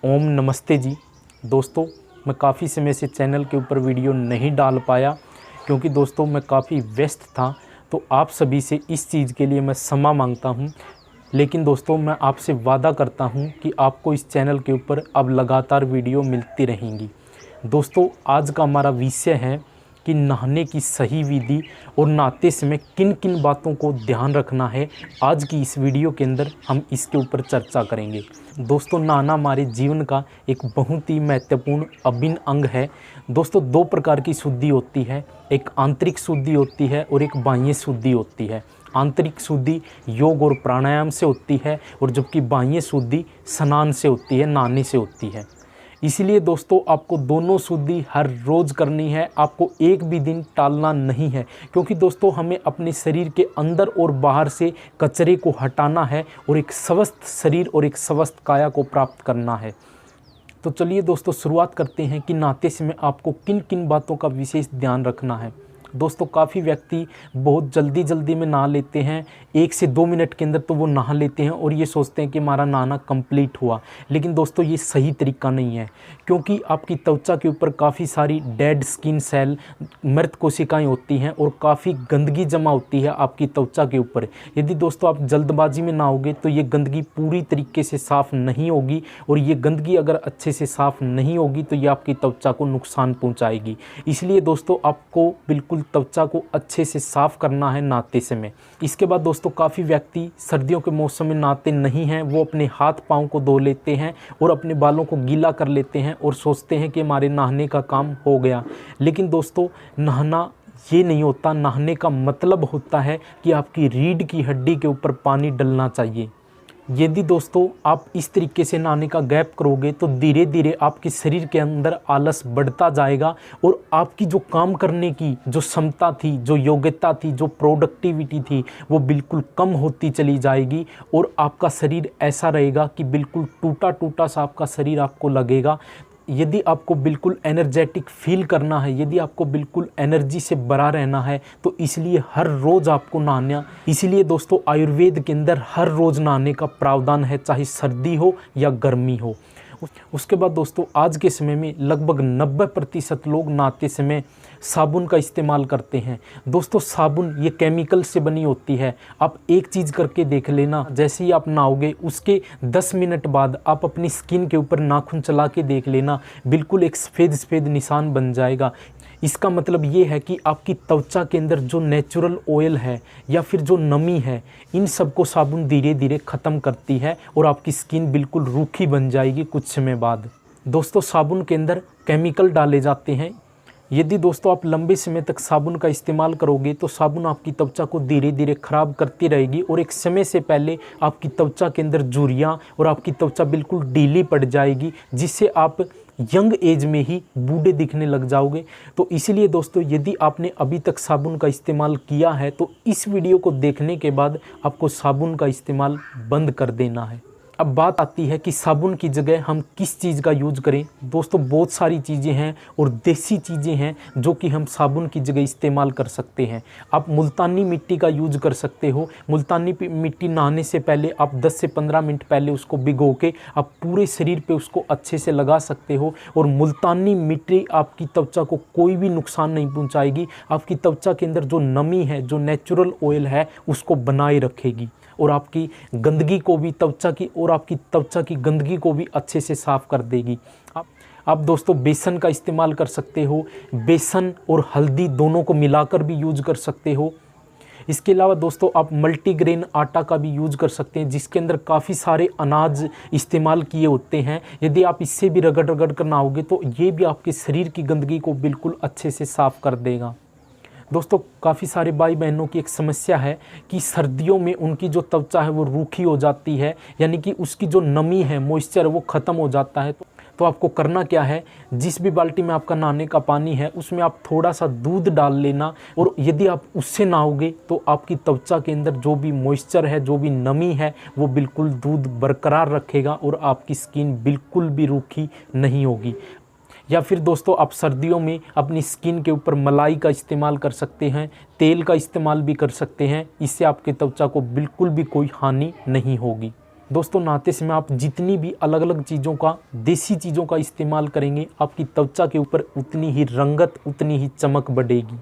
ओम नमस्ते जी। दोस्तों, मैं काफ़ी समय से चैनल के ऊपर वीडियो नहीं डाल पाया क्योंकि दोस्तों मैं काफ़ी व्यस्त था। तो आप सभी से इस चीज़ के लिए मैं क्षमा मांगता हूं। लेकिन दोस्तों मैं आपसे वादा करता हूं कि आपको इस चैनल के ऊपर अब लगातार वीडियो मिलती रहेंगी। दोस्तों, आज का हमारा विषय है कि नहाने की सही विधि और नहाते समय किन किन बातों को ध्यान रखना है। आज की इस वीडियो के अंदर हम इसके ऊपर चर्चा करेंगे। दोस्तों, नहाना हमारे जीवन का एक बहुत ही महत्वपूर्ण अभिन्न अंग है। दोस्तों, दो प्रकार की शुद्धि होती है, एक आंतरिक शुद्धि होती है और एक बाह्य शुद्धि होती है। आंतरिक शुद्धि योग और प्राणायाम से होती है और जबकि बाह्य शुद्धि स्नान से होती है, नहाने से होती है। इसलिए दोस्तों आपको दोनों शुद्धि हर रोज़ करनी है, आपको एक भी दिन टालना नहीं है। क्योंकि दोस्तों हमें अपने शरीर के अंदर और बाहर से कचरे को हटाना है और एक स्वस्थ शरीर और एक स्वस्थ काया को प्राप्त करना है। तो चलिए दोस्तों शुरुआत करते हैं कि नहाते समय आपको किन किन बातों का विशेष ध्यान रखना है। दोस्तों, काफ़ी व्यक्ति बहुत जल्दी में नहा लेते हैं, 1 से 2 मिनट के अंदर तो वो नहा लेते हैं और ये सोचते हैं कि हमारा नहाना कंप्लीट हुआ। लेकिन दोस्तों ये सही तरीका नहीं है, क्योंकि आपकी त्वचा के ऊपर काफ़ी सारी डेड स्किन सेल, मृत कोशिकाएं होती हैं और काफ़ी गंदगी जमा होती है आपकी त्वचा के ऊपर। यदि दोस्तों आप जल्दबाजी में नहाओगे तो ये गंदगी पूरी तरीके से साफ़ नहीं होगी और ये गंदगी अगर अच्छे से साफ़ नहीं होगी तो ये आपकी त्वचा को नुकसान पहुँचाएगी। इसलिए दोस्तों आपको बिल्कुल त्वचा को अच्छे से साफ करना है नहाते समय। इसके बाद दोस्तों काफ़ी व्यक्ति सर्दियों के मौसम में नहाते नहीं हैं, वो अपने हाथ पाँव को धो लेते हैं और अपने बालों को गीला कर लेते हैं और सोचते हैं कि हमारे नहाने का काम हो गया। लेकिन दोस्तों नहाना ये नहीं होता। नहाने का मतलब होता है कि आपकी रीढ़ की हड्डी के ऊपर पानी डलना चाहिए। यदि दोस्तों आप इस तरीके से नहाने का गैप करोगे तो धीरे धीरे आपके शरीर के अंदर आलस बढ़ता जाएगा और आपकी जो काम करने की जो क्षमता थी, जो योग्यता थी, जो प्रोडक्टिविटी थी, वो बिल्कुल कम होती चली जाएगी और आपका शरीर ऐसा रहेगा कि बिल्कुल टूटा टूटा सा आपका शरीर आपको लगेगा। यदि आपको बिल्कुल एनर्जेटिक फील करना है, यदि आपको बिल्कुल एनर्जी से भरा रहना है तो इसलिए हर रोज़ आपको नहाना। इसीलिए दोस्तों आयुर्वेद के अंदर हर रोज़ नहाने का प्रावधान है, चाहे सर्दी हो या गर्मी हो। उसके बाद दोस्तों आज के समय में लगभग 90% लोग नहाते समय साबुन का इस्तेमाल करते हैं। दोस्तों साबुन ये केमिकल से बनी होती है। आप एक चीज़ करके देख लेना, जैसे ही आप नहाओगे उसके 10 मिनट बाद आप अपनी स्किन के ऊपर नाखून चला के देख लेना, बिल्कुल एक सफ़ेद सफ़ेद निशान बन जाएगा। इसका मतलब ये है कि आपकी त्वचा के अंदर जो नेचुरल ऑयल है या फिर जो नमी है, इन सब को साबुन धीरे धीरे ख़त्म करती है और आपकी स्किन बिल्कुल रूखी बन जाएगी कुछ समय बाद। दोस्तों साबुन के अंदर केमिकल डाले जाते हैं। यदि दोस्तों आप लंबे समय तक साबुन का इस्तेमाल करोगे तो साबुन आपकी त्वचा को धीरे धीरे ख़राब करती रहेगी और एक समय से पहले आपकी त्वचा के अंदर झुर्रियाँ और आपकी त्वचा बिल्कुल ढीली पड़ जाएगी, जिससे आप यंग एज में ही बूढ़े दिखने लग जाओगे। तो इसीलिए दोस्तों यदि आपने अभी तक साबुन का इस्तेमाल किया है तो इस वीडियो को देखने के बाद आपको साबुन का इस्तेमाल बंद कर देना है। अब बात आती है कि साबुन की जगह हम किस चीज़ का यूज करें। दोस्तों बहुत सारी चीज़ें हैं और देसी चीज़ें हैं जो कि हम साबुन की जगह इस्तेमाल कर सकते हैं। आप मुल्तानी मिट्टी का यूज कर सकते हो। मुल्तानी मिट्टी नहाने से पहले आप 10 से 15 मिनट पहले उसको भिगो के आप पूरे शरीर पे उसको अच्छे से लगा सकते हो और मुल्तानी मिट्टी आपकी त्वचा को कोई भी नुकसान नहीं पहुँचाएगी। आपकी त्वचा के अंदर जो नमी है, जो नेचुरल ऑयल है, उसको बनाए रखेगी और आपकी गंदगी को भी आपकी त्वचा की गंदगी को भी अच्छे से साफ़ कर देगी। आप दोस्तों बेसन का इस्तेमाल कर सकते हो। बेसन और हल्दी दोनों को मिलाकर भी यूज कर सकते हो। इसके अलावा दोस्तों आप मल्टीग्रेन आटा का भी यूज कर सकते हैं, जिसके अंदर काफ़ी सारे अनाज इस्तेमाल किए होते हैं। यदि आप इससे भी रगड़ कर नहाओगे तो ये भी आपके शरीर की गंदगी को बिल्कुल अच्छे से साफ़ कर देगा। दोस्तों काफ़ी सारे भाई बहनों की एक समस्या है कि सर्दियों में उनकी जो त्वचा है वो रूखी हो जाती है, यानी कि उसकी जो नमी है, मॉइस्चर वो ख़त्म हो जाता है। तो आपको करना क्या है, जिस भी बाल्टी में आपका नहाने का पानी है उसमें आप थोड़ा सा दूध डाल लेना और यदि आप उससे नहाओगे तो आपकी त्वचा के अंदर जो भी मॉइस्चर है, जो भी नमी है, वो बिल्कुल दूध बरकरार रखेगा और आपकी स्किन बिल्कुल भी रूखी नहीं होगी। या फिर दोस्तों आप सर्दियों में अपनी स्किन के ऊपर मलाई का इस्तेमाल कर सकते हैं, तेल का इस्तेमाल भी कर सकते हैं। इससे आपके त्वचा को बिल्कुल भी कोई हानि नहीं होगी। दोस्तों नहाते समय आप जितनी भी अलग अलग चीज़ों का, देसी चीज़ों का इस्तेमाल करेंगे, आपकी त्वचा के ऊपर उतनी ही रंगत, उतनी ही चमक बढ़ेगी।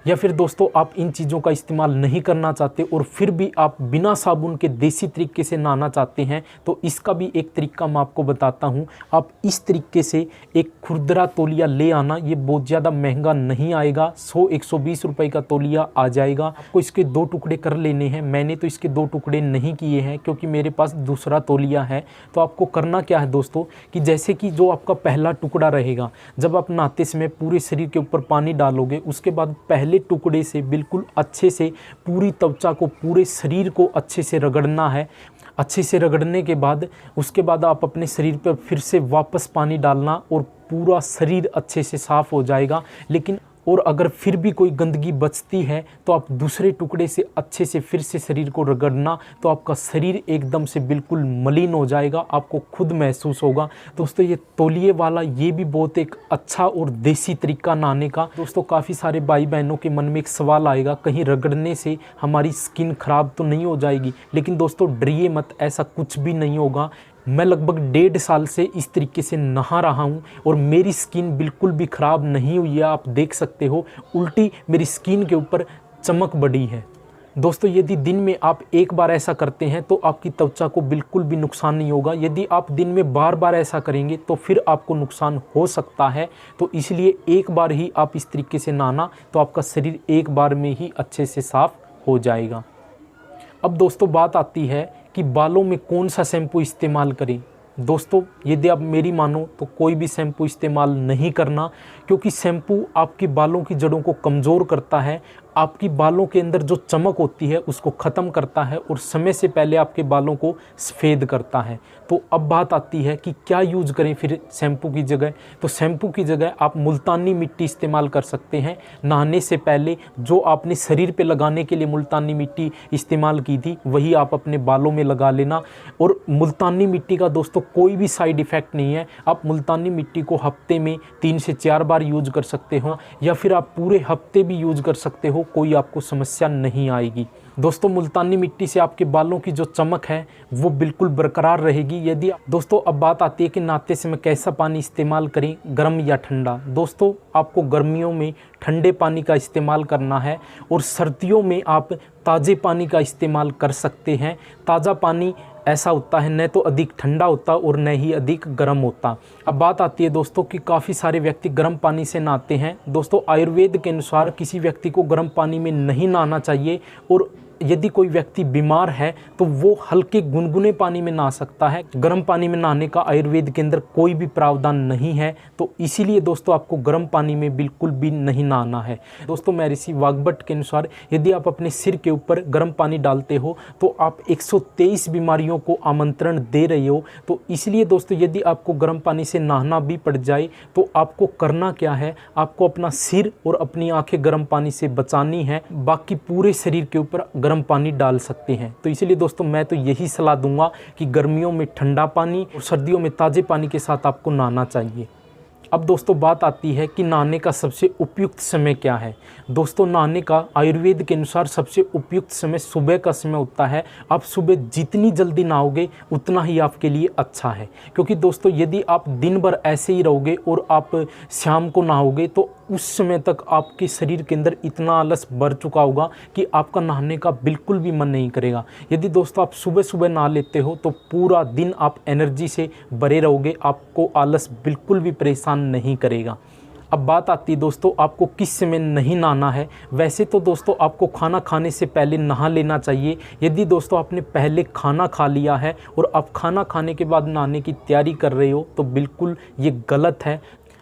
या फिर दोस्तों आप इन चीज़ों का इस्तेमाल नहीं करना चाहते और फिर भी आप बिना साबुन के देसी तरीके से नहाना चाहते हैं, तो इसका भी एक तरीका मैं आपको बताता हूं। आप इस तरीके से एक खुरदरा तौलिया ले आना, ये बहुत ज़्यादा महंगा नहीं आएगा, 100-120 रुपये का तौलिया आ जाएगा। आपको इसके 2 टुकड़े कर लेने हैं। मैंने तो इसके 2 टुकड़े नहीं किए हैं क्योंकि मेरे पास दूसरा तौलिया है। तो आपको करना क्या है दोस्तों कि जैसे कि जो आपका पहला टुकड़ा रहेगा, जब आप नहाते समय पूरे शरीर के ऊपर पानी डालोगे, उसके बाद पहले टुकड़े से बिल्कुल अच्छे से पूरी त्वचा को, पूरे शरीर को अच्छे से रगड़ना है। अच्छे से रगड़ने के बाद उसके बाद आप अपने शरीर पर फिर से वापस पानी डालना और पूरा शरीर अच्छे से साफ़ हो जाएगा। लेकिन और अगर फिर भी कोई गंदगी बचती है तो आप दूसरे टुकड़े से अच्छे से फिर से शरीर को रगड़ना, तो आपका शरीर एकदम से बिल्कुल मलिन हो जाएगा, आपको खुद महसूस होगा। दोस्तों ये तौलिए वाला ये भी बहुत एक अच्छा और देसी तरीका नहाने का। दोस्तों काफ़ी सारे भाई बहनों के मन में एक सवाल आएगा, कहीं रगड़ने से हमारी स्किन ख़राब तो नहीं हो जाएगी? लेकिन दोस्तों डरिए मत, ऐसा कुछ भी नहीं होगा। मैं लगभग 1.5 साल से इस तरीके से नहा रहा हूँ और मेरी स्किन बिल्कुल भी ख़राब नहीं हुई है। आप देख सकते हो, उल्टी मेरी स्किन के ऊपर चमक बढ़ी है। दोस्तों यदि दिन में आप एक बार ऐसा करते हैं तो आपकी त्वचा को बिल्कुल भी नुकसान नहीं होगा। यदि आप दिन में बार बार ऐसा करेंगे तो फिर आपको नुकसान हो सकता है। तो इसलिए एक बार ही आप इस तरीके से नहाना, तो आपका शरीर एक बार में ही अच्छे से साफ़ हो जाएगा। अब दोस्तों बात आती है कि बालों में कौन सा शैम्पू इस्तेमाल करें। दोस्तों यदि आप मेरी मानो तो कोई भी शैम्पू इस्तेमाल नहीं करना, क्योंकि शैम्पू आपके बालों की जड़ों को कमज़ोर करता है, आपकी बालों के अंदर जो चमक होती है उसको ख़त्म करता है और समय से पहले आपके बालों को सफ़ेद करता है। तो अब बात आती है कि क्या यूज़ करें फिर शैम्पू की जगह। तो शैम्पू की जगह आप मुल्तानी मिट्टी इस्तेमाल कर सकते हैं। नहाने से पहले जो आपने शरीर पे लगाने के लिए मुल्तानी मिट्टी इस्तेमाल की थी वही आप अपने बालों में लगा लेना। और मुल्तानी मिट्टी का दोस्तों कोई भी साइड इफ़ेक्ट नहीं है। आप मुल्तानी मिट्टी को हफ्ते में 3 से 4 बार यूज़ कर सकते हो, या फिर आप पूरे हफ्ते भी यूज़ कर सकते हो, कोई आपको समस्या नहीं आएगी। दोस्तों मुल्तानी मिट्टी से आपके बालों की जो चमक है वो बिल्कुल बरकरार रहेगी। यदि दोस्तों अब बात आती है कि नहाते समय कैसा पानी इस्तेमाल करें, गर्म या ठंडा। दोस्तों आपको गर्मियों में ठंडे पानी का इस्तेमाल करना है और सर्दियों में आप ताज़े पानी का इस्तेमाल कर सकते हैं। ताज़ा पानी ऐसा होता है न तो अधिक ठंडा होता और न ही अधिक गर्म होता। अब बात आती है दोस्तों कि काफ़ी सारे व्यक्ति गर्म पानी से नहाते हैं। दोस्तों आयुर्वेद के अनुसार किसी व्यक्ति को गर्म पानी में नहीं नहाना चाहिए, और यदि कोई व्यक्ति बीमार है तो वो हल्के गुनगुने पानी में नहा सकता है। गर्म पानी में नहाने का आयुर्वेद के अंदर कोई भी प्रावधान नहीं है, तो इसीलिए दोस्तों आपको गर्म पानी में बिल्कुल भी नहीं नहाना है। दोस्तों महर्षि वाग्भट के अनुसार यदि आप अपने सिर के ऊपर गर्म पानी डालते हो तो आप 123 बीमारियों को आमंत्रण दे रहे हो। तो इसलिए दोस्तों यदि आपको गर्म पानी से नहाना भी पड़ जाए तो आपको करना क्या है, आपको अपना सिर और अपनी आंखें गर्म पानी से बचानी है, बाकी पूरे शरीर के ऊपर गर्म पानी डाल सकते हैं। तो इसीलिए दोस्तों मैं तो यही सलाह दूंगा कि गर्मियों में ठंडा पानी और सर्दियों में ताज़े पानी के साथ आपको नहाना चाहिए। अब दोस्तों बात आती है कि नहाने का सबसे उपयुक्त समय क्या है। दोस्तों नहाने का आयुर्वेद के अनुसार सबसे उपयुक्त समय सुबह का समय होता है। आप सुबह जितनी जल्दी नहाओगे उतना ही आपके लिए अच्छा है, क्योंकि दोस्तों यदि आप दिन भर ऐसे ही रहोगे और आप शाम को नहाओगे तो उस समय तक आपके शरीर के अंदर इतना आलस भर चुका होगा कि आपका नहाने का बिल्कुल भी मन नहीं करेगा। यदि दोस्तों आप सुबह सुबह नहा लेते हो तो पूरा दिन आप एनर्जी से भरे रहोगे, आपको आलस बिल्कुल भी परेशान नहीं करेगा। अब बात आती है दोस्तों आपको किस समय नहीं नहाना है। वैसे तो दोस्तों आपको खाना खाने से पहले नहा लेना चाहिए। यदि दोस्तों आपने पहले खाना खा लिया है और आप खाना खाने के बाद नहाने की तैयारी कर रहे हो तो बिल्कुल ये गलत है।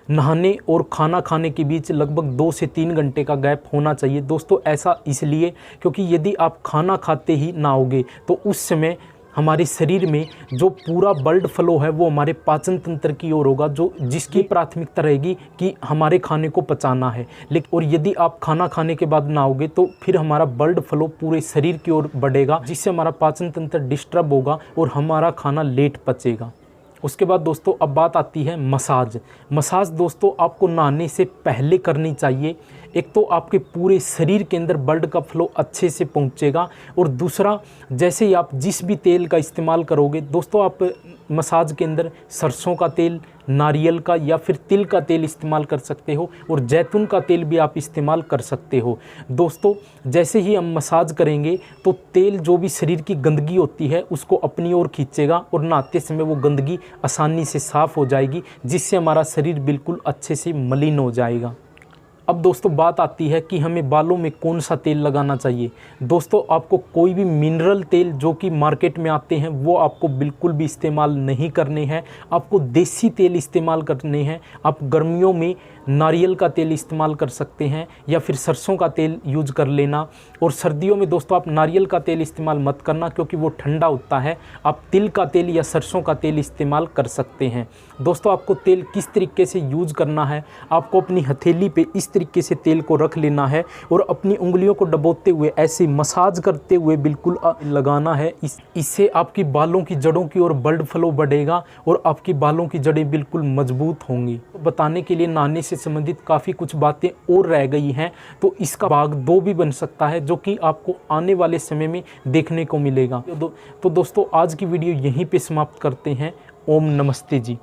नहाने और खाना खाने के बीच लगभग 2 से 3 घंटे का गैप होना चाहिए। दोस्तों ऐसा इसलिए क्योंकि यदि आप खाना खाते ही नहाओगे तो उस समय हमारे शरीर में जो पूरा ब्लड फ्लो है वो हमारे पाचन तंत्र की ओर होगा, जो जिसकी प्राथमिकता रहेगी कि हमारे खाने को पचाना है। लेकिन और यदि आप खाना खाने के बाद नहाओगे तो फिर हमारा ब्लड फ्लो पूरे शरीर की ओर बढ़ेगा, जिससे हमारा पाचन तंत्र डिस्टर्ब होगा और हमारा खाना लेट पचेगा। उसके बाद दोस्तों अब बात आती है मसाज। मसाज दोस्तों आपको नहाने से पहले करनी चाहिए। एक तो आपके पूरे शरीर के अंदर ब्लड का फ्लो अच्छे से पहुंचेगा, और दूसरा जैसे ही आप जिस भी तेल का इस्तेमाल करोगे दोस्तों, आप मसाज के अंदर सरसों का तेल, नारियल का या फिर तिल का तेल इस्तेमाल कर सकते हो, और जैतून का तेल भी आप इस्तेमाल कर सकते हो। दोस्तों जैसे ही हम मसाज करेंगे तो तेल जो भी शरीर की गंदगी होती है उसको अपनी ओर खींचेगा, और नहाते समय वो गंदगी आसानी से साफ़ हो जाएगी, जिससे हमारा शरीर बिल्कुल अच्छे से मलिन हो जाएगा। अब दोस्तों बात आती है कि हमें बालों में कौन सा तेल लगाना चाहिए। दोस्तों आपको कोई भी मिनरल तेल जो कि मार्केट में आते हैं वो आपको बिल्कुल भी इस्तेमाल नहीं करने हैं। आपको देसी तेल इस्तेमाल करने हैं। आप गर्मियों में नारियल का तेल इस्तेमाल कर सकते हैं या फिर सरसों का तेल यूज कर लेना, और सर्दियों में दोस्तों आप नारियल का तेल इस्तेमाल मत करना क्योंकि वो ठंडा होता है। आप तिल का तेल या सरसों का तेल इस्तेमाल कर सकते हैं। दोस्तों आपको तेल किस तरीके से यूज करना है, आपको अपनी हथेली पे इस तरीके से तेल को रख लेना है और अपनी उंगलियों को डबोते हुए ऐसे मसाज करते हुए बिल्कुल लगाना है। इससे आपकी बालों की जड़ों की ओर ब्लड फ्लो बढ़ेगा और आपकी बालों की जड़ें बिल्कुल मजबूत होंगी। बताने के लिए नहाने से संबंधित काफ़ी कुछ बातें और रह गई हैं, तो इसका भाग 2 भी बन सकता है जो कि आपको आने वाले समय में देखने को मिलेगा। तो दोस्तों आज की वीडियो यहीं पे समाप्त करते हैं। ओम नमस्ते जी।